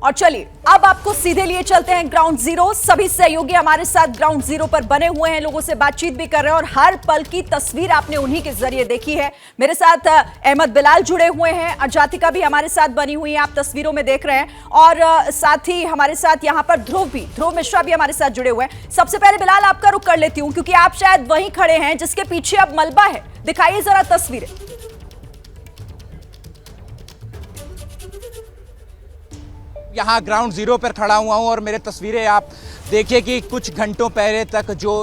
और चलिए अब आपको सीधे लिए चलते हैं ग्राउंड जीरो। सभी सहयोगी हमारे साथ ग्राउंड जीरो पर बने हुए हैं, लोगों से बातचीत भी कर रहे हैं और हर पल की तस्वीर आपने उन्हीं के जरिए देखी है। मेरे साथ अहमद बिलाल जुड़े हुए हैं, अजातिका भी हमारे साथ बनी हुई है, आप तस्वीरों में देख रहे हैं, और साथ ही हमारे साथ यहाँ पर ध्रुव मिश्रा भी हमारे साथ जुड़े हुए हैं। सबसे पहले बिलाल आपका रुख कर लेती हूँ क्योंकि आप शायद वहीं खड़े हैं जिसके पीछे अब मलबा है, दिखाइए जरा तस्वीरें। यहाँ ग्राउंड जीरो पर खड़ा हुआ हूँ और मेरे तस्वीरें आप देखिए कि कुछ घंटों पहले तक जो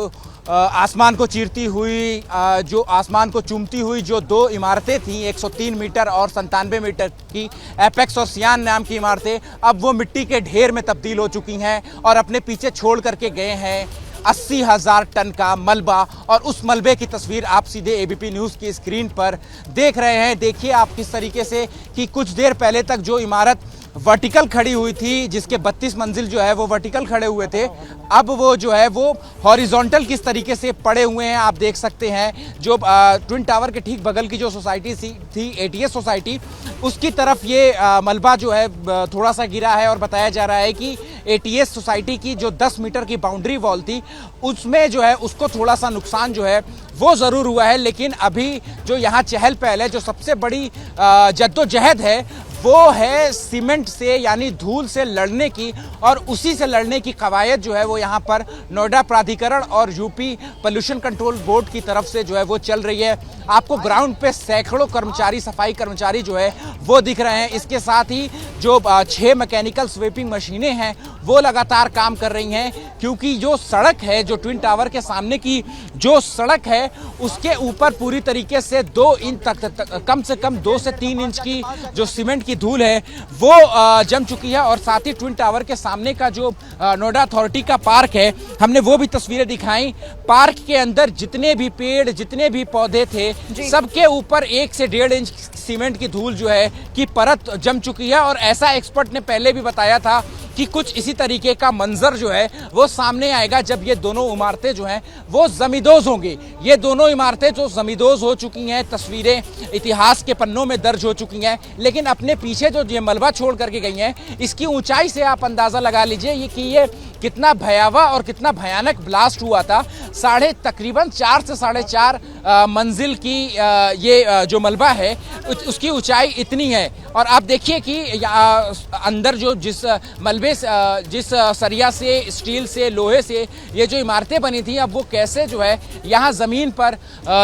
आसमान को चीरती हुई, जो आसमान को चूमती हुई जो दो इमारतें थीं, 103 मीटर और 97 मीटर की एपेक्स और सियान नाम की इमारतें, अब वो मिट्टी के ढेर में तब्दील हो चुकी हैं और अपने पीछे छोड़ करके गए हैं 80,000 टन का मलबा। और उस मलबे की तस्वीर आप सीधे एबीपी न्यूज़ की स्क्रीन पर देख रहे हैं। देखिए आप किस तरीके से कि कुछ देर पहले तक जो इमारत वर्टिकल खड़ी हुई थी, जिसके 32 मंजिल जो है वो वर्टिकल खड़े हुए थे, अब वो जो है वो हॉरिजॉन्टल किस तरीके से पड़े हुए हैं आप देख सकते हैं। जो ट्विन टावर के ठीक बगल की जो सोसाइटी थी एटीएस सोसाइटी, उसकी तरफ ये मलबा जो है थोड़ा सा गिरा है और बताया जा रहा है कि एटीएस सोसाइटी की जो 10 मीटर की बाउंड्री वॉल थी उसमें जो है उसको थोड़ा सा नुकसान जो है वो ज़रूर हुआ है। लेकिन अभी जो यहाँ चहल पहल है, जो सबसे बड़ी जद्दोजहद है, वो है सीमेंट से यानी धूल से लड़ने की, और उसी से लड़ने की कवायद जो है वो यहाँ पर नोएडा प्राधिकरण और यूपी पोल्यूशन कंट्रोल बोर्ड की तरफ से जो है वो चल रही है। आपको ग्राउंड पे सैकड़ों कर्मचारी, सफाई कर्मचारी जो है वो दिख रहे हैं। इसके साथ ही जो 6 मैकेनिकल स्वीपिंग मशीनें हैं वो लगातार काम कर रही हैं, क्योंकि जो सड़क है, जो ट्विन टावर के सामने की जो सड़क है, उसके ऊपर पूरी तरीके से 2 इंच तक कम से कम 2 से 3 इंच की जो सीमेंट की धूल है वो जम चुकी है। और साथ ही ट्विन टावर के सामने का जो नोएडा अथॉरिटी का पार्क है, हमने वो भी तस्वीरें दिखाई। पार्क के अंदर जितने भी पेड़, जितने भी पौधे थे, सबके ऊपर 1 से 1.5 इंच सीमेंट की धूल जो है कि परत जम चुकी है। और ऐसा एक्सपर्ट ने पहले भी बताया था कि कुछ इसी तरीके का मंजर जो है वो सामने आएगा जब ये दोनों इमारतें जो हैं वो जमींदोज होंगी। ये दोनों इमारतें जो जमींदोज हो चुकी हैं, तस्वीरें इतिहास के पन्नों में दर्ज हो चुकी हैं, लेकिन अपने पीछे जो ये मलबा छोड़ करके गई हैं, इसकी ऊंचाई से आप अंदाजा लगा लीजिए कि ये कितना भयावह और कितना भयानक ब्लास्ट हुआ था। तकरीबन 4 से 4.5 मंजिल की ये जो मलबा है उसकी ऊंचाई इतनी है। और आप देखिए कि अंदर जो जिस मलबे, जिस सरिया से, स्टील से, लोहे से ये जो इमारतें बनी थी, अब वो कैसे जो है यहाँ ज़मीन पर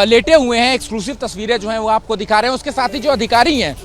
लेटे हुए हैं। एक्सक्लूसिव तस्वीरें जो हैं वो आपको दिखा रहे हैं। उसके साथ ही जो अधिकारी हैं,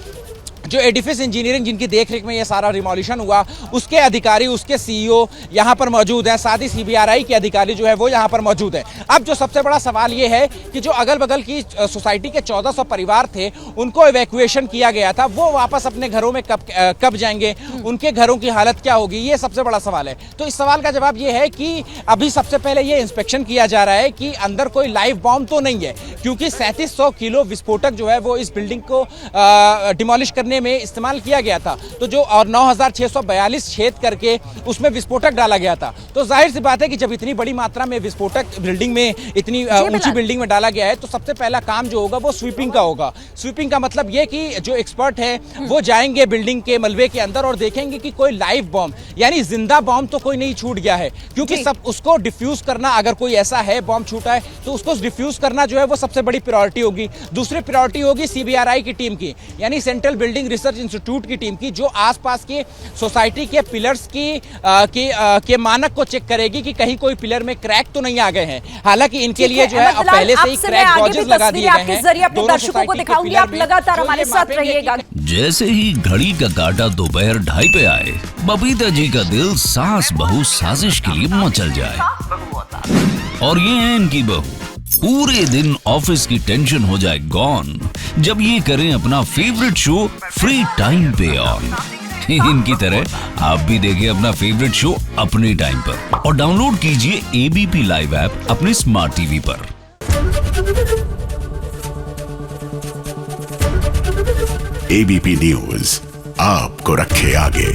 जो एडिफिस इंजीनियरिंग जिनकी देखरेख में ये सारा रिमोल्यूशन हुआ, उसके अधिकारी, उसके सीईओ यहाँ पर मौजूद हैं। साथ ही सीबीआरआई के अधिकारी जो है वो यहाँ पर मौजूद हैं। अब जो सबसे बड़ा सवाल ये है कि जो अगल बगल की सोसाइटी के 1400 परिवार थे, उनको इवैक्यूएशन किया गया था, वो वापस अपने घरों में कब जाएंगे, उनके घरों की हालत क्या होगी, ये सबसे बड़ा सवाल है। तो इस सवाल का जवाब ये है कि अभी सबसे पहले ये इंस्पेक्शन किया जा रहा है कि अंदर कोई लाइव बॉम्ब तो नहीं है, क्योंकि 3700 किलो विस्फोटक जो है वो इस बिल्डिंग को डिमोलिश करने में इस्तेमाल किया गया था। तो जो और 9642 छेद करके उसमें विस्फोटक डाला गया था। तो जाहिर सी बात है कि जब इतनी बड़ी मात्रा में विस्फोटक बिल्डिंग में, इतनी ऊंची बिल्डिंग में डाला गया है, तो सबसे पहला काम जो होगा वो स्वीपिंग का होगा। स्वीपिंग का मतलब ये कि जो एक्सपर्ट है वो जाएंगे बिल्डिंग के मलबे के अंदर और देखेंगे कि कोई लाइव बॉम्ब यानी जिंदा बॉम्ब तो कोई नहीं छूट गया है, क्योंकि सब उसको डिफ्यूज करना, अगर कोई ऐसा है बॉम्ब छूटा है तो उसको डिफ्यूज करना जो है वो सबसे बड़ी प्रायोरिटी होगी। दूसरी प्रायोरिटी होगी सीबीआरआई की टीम की, यानी सेंट्रल बिल्डिंग रिसर्च इंस्टीट्यूट की टीम की, जो आसपास के सोसाइटी के पिलर्स के मानक को चेक करेगी कि कहीं कोई पिलर में क्रैक तो नहीं आ गए हैं। हालांकि इनके लिए जो है पहले से ही क्रैक गॉजेस लगा दिए गए हैं। जरिए अपने दर्शकों को दिखाऊंगी, आप लगातार हमारे साथ रहिएगा। जैसे ही घड़ी का काटा दोपहर 2:30 पे आए, बबीता जी का दिल सास बहू साजिश के लिए मचल जाए। और ये है इनकी बहू, पूरे दिन ऑफिस की टेंशन हो जाए गॉन जब ये करें अपना फेवरेट शो फ्री टाइम पे ऑन। इनकी तरह आप भी देखिए अपना फेवरेट शो अपने टाइम पर और डाउनलोड कीजिए एबीपी लाइव ऐप अपने स्मार्ट टीवी पर। एबीपी न्यूज आपको रखे आगे।